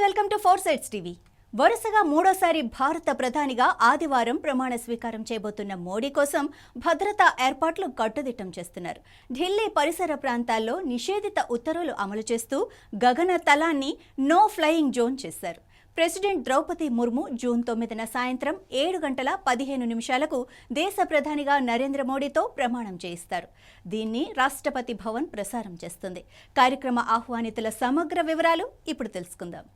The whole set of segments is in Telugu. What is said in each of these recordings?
Welcome to 4 sides TV. వరుసగా మూడోసారి భారత ప్రధానిగా ఆదివారం ప్రమాణ స్వీకారం చేయబోతున్న మోడీ కోసం భద్రతా ఏర్పాట్లు కట్టుదిట్టం చేస్తున్నారు. ఢిల్లీ పరిసర ప్రాంతాల్లో నిషేధిత ఉత్తర్వులు అమలు చేస్తూ గగన తలాన్ని నో ఫ్లయింగ్ జోన్ చేశారు. ప్రెసిడెంట్ ద్రౌపది ముర్ము జూన్ 9న సాయంత్రం 7:15 దేశ ప్రధానిగా నరేంద్ర మోడీతో ప్రమాణం చేయిస్తారు. దీన్ని రాష్ట్రపతి భవన్ ప్రసారం చేస్తుంది. కార్యక్రమ ఆహ్వానితుల సమగ్ర వివరాలు ఇప్పుడు తెలుసుకుందాం.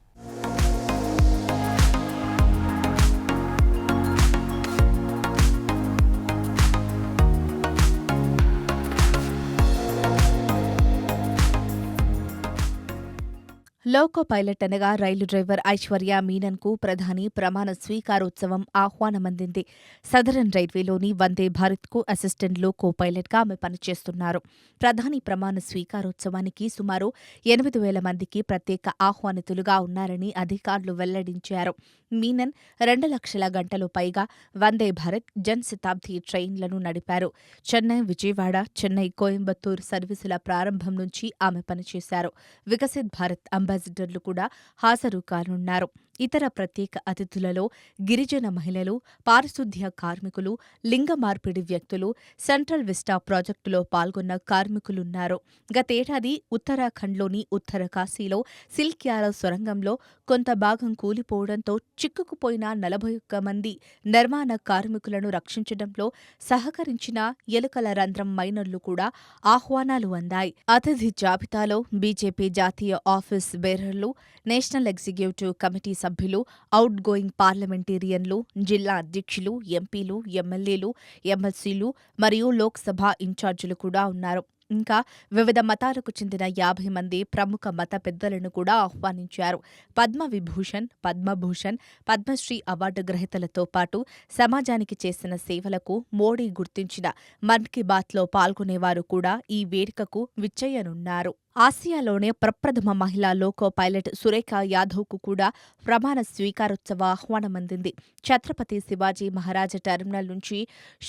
లోకో పైలట్ అనగా రైలు డ్రైవర్ ఐశ్వర్య మీనన్కు ప్రధాని ప్రమాణ స్వీకారోత్సవం ఆహ్వానమందింది. సదరన్ రైల్వేలోని వందే భారత్కు అసిస్టెంట్ లోకో పైలట్గా ఆమె పనిచేస్తున్నారు. ప్రధాని ప్రమాణ స్వీకారోత్సవానికి సుమారు 8,000 మందికి ప్రత్యేక ఆహ్వానితులుగా ఉన్నారని అధికారులు వెల్లడించారు. మీనన్ 2 లక్షల గంటలు పైగా వందే భారత్ జన్ శతాబ్ది ట్రైన్లను నడిపారు. చెన్నై, విజయవాడ, చెన్నై, కోయంబత్తూర్ సర్వీసుల ప్రారంభం నుంచి ఆమె పనిచేశారు. వికసిత్ భారత్ అంబాసిడర్లు కూడా హాజరు కానున్నారు. ఇతర ప్రత్యేక అతిథులలో గిరిజన మహిళలు, పారిశుద్ధ్య కార్మికులు, లింగ మార్పిడి వ్యక్తులు, సెంట్రల్ విస్టా ప్రాజెక్టులో పాల్గొన్న కార్మికులున్నారు. గతేడాది ఉత్తరాఖండ్లోని ఉత్తర కాశీలో సిల్క్యారా సొరంగంలో కొంత భాగం కూలిపోవడంతో చిక్కుకుపోయిన 41 మంది నిర్మాణ కార్మికులను రక్షించడంలో సహకరించిన ఎలుకల రంధ్రం మైనర్లు కూడా ఆహ్వానాలు అందాయి. అతిథి జాబితాలో బీజేపీ జాతీయ ఆఫీస్ బేరర్లు, నేషనల్ ఎగ్జిక్యూటివ్ కమిటీ సభ్యులు, అవుట్ గోయింగ్ పార్లమెంటేరియన్లు, జిల్లా అధ్యక్షులు, ఎంపీలు, ఎమ్మెల్యేలు, ఎమ్మెల్సీలు మరియు లోక్సభ ఇన్ఛార్జీలు కూడా ఉన్నారు. ఇంకా వివిధ మతాలకు చెందిన 50 మంది ప్రముఖ మత పెద్దలను కూడా ఆహ్వానించారు. పద్మవిభూషణ్, పద్మభూషణ్, పద్మశ్రీ అవార్డు గ్రహీతలతో పాటు సమాజానికి చేసిన సేవలకు మోడీ గుర్తించిన మన్ కీ బాత్లో పాల్గొనేవారు కూడా ఈ వేడుకకు విచ్చేయనున్నారు. ఆసియాలోనే ప్రప్రథమ మహిళా లోకో పైలట్ సురేఖ యాదవ్కు కూడా ప్రమాణ స్వీకారోత్సవ ఆహ్వానమందింది. ఛత్రపతి శివాజీ మహారాజ్ టెర్మినల్ నుంచి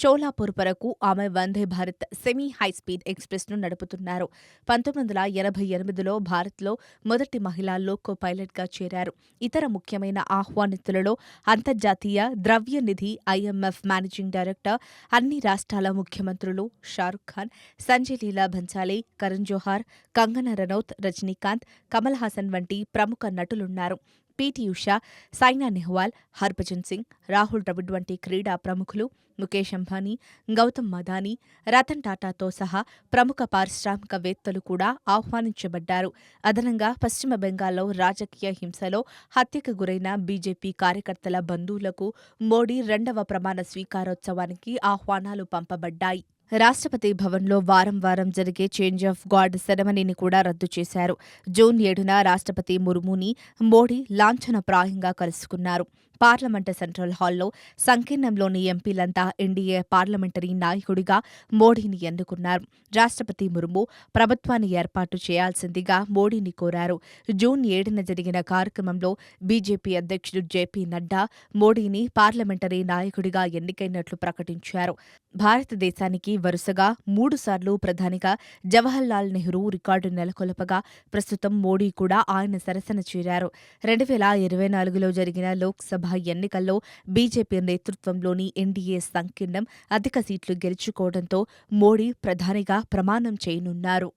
షోలాపూర్ వరకు ఆమె వందే భారత్ సెమీ హైస్పీడ్ ఎక్స్ప్రెస్ను నడుపుతున్నారు. 1988లో భారత్లో మొదటి మహిళా లోకో పైలట్గా చేరారు. ఇతర ముఖ్యమైన ఆహ్వానితులలో అంతర్జాతీయ ద్రవ్య నిధి IMF మేనేజింగ్ డైరెక్టర్, అన్ని రాష్ట్రాల ముఖ్యమంత్రులు, షారుఖ్ ఖాన్, సంజయ్ లీలా భన్సాలీ, కరణ్ జోహార్, కంగనా రనౌత్, రజనీకాంత్, కమల్ హాసన్ వంటి ప్రముఖ నటులున్నారు. పీటీ ఉషా, సైనా నెహ్వాల్, హర్భజన్ సింగ్, రాహుల్ ద్రవిడ్ వంటి క్రీడా ప్రముఖులు, ముఖేష్ అంబానీ, గౌతమ్ అదానీ, రతన్ టాటాతో సహా ప్రముఖ పారిశ్రామికవేత్తలు కూడా ఆహ్వానించబడ్డారు. అదనంగా పశ్చిమ బెంగాల్లో రాజకీయ హింసలో హత్యకు గురైన బీజేపీ కార్యకర్తల బంధువులకు మోడీ 2వ ప్రమాణ స్వీకారోత్సవానికి ఆహ్వానాలు పంపబడ్డాయి. రాష్ట్రపతి భవన్లో వారం జరిగే చేంజ్ ఆఫ్ గార్డ్ సెరమనీని కూడా రద్దు చేశారు. జూన్ 7న రాష్ట్రపతి ముర్ముని మోడీ లాంఛనప్రాయంగా కలుసుకున్నారు. పార్లమెంటు సెంట్రల్ హాల్లో సంకీర్ణంలోని ఎంపీలంతా ఎన్డీఏ పార్లమెంటరీ నాయకుడిగా మోడీని ఎన్నుకున్నారు. రాష్ట్రపతి ముర్ము ప్రభుత్వాన్ని ఏర్పాటు చేయాల్సిందిగా మోడీని కోరారు. జూన్ 7న జరిగిన కార్యక్రమంలో బీజేపీ అధ్యక్షుడు జేపీ నడ్డా మోడీని పార్లమెంటరీ నాయకుడిగా ఎన్నికైనట్లు ప్రకటించారు. భారతదేశానికి వరుసగా 3 సార్లు ప్రధానిగా జవహర్లాల్ నెహ్రూ రికార్డు నెలకొల్పగా ప్రస్తుతం మోడీ కూడా ఆయన సరసన చేరారు. 2024లో జరిగిన లోక్సభ ఎన్నికల్లో బీజేపీ నేతృత్వంలోని ఎన్డీఏ సంకీర్ణం అధిక సీట్లు గెలుచుకోవడంతో మోడీ ప్రధానిగా ప్రమాణం చేయనున్నారు.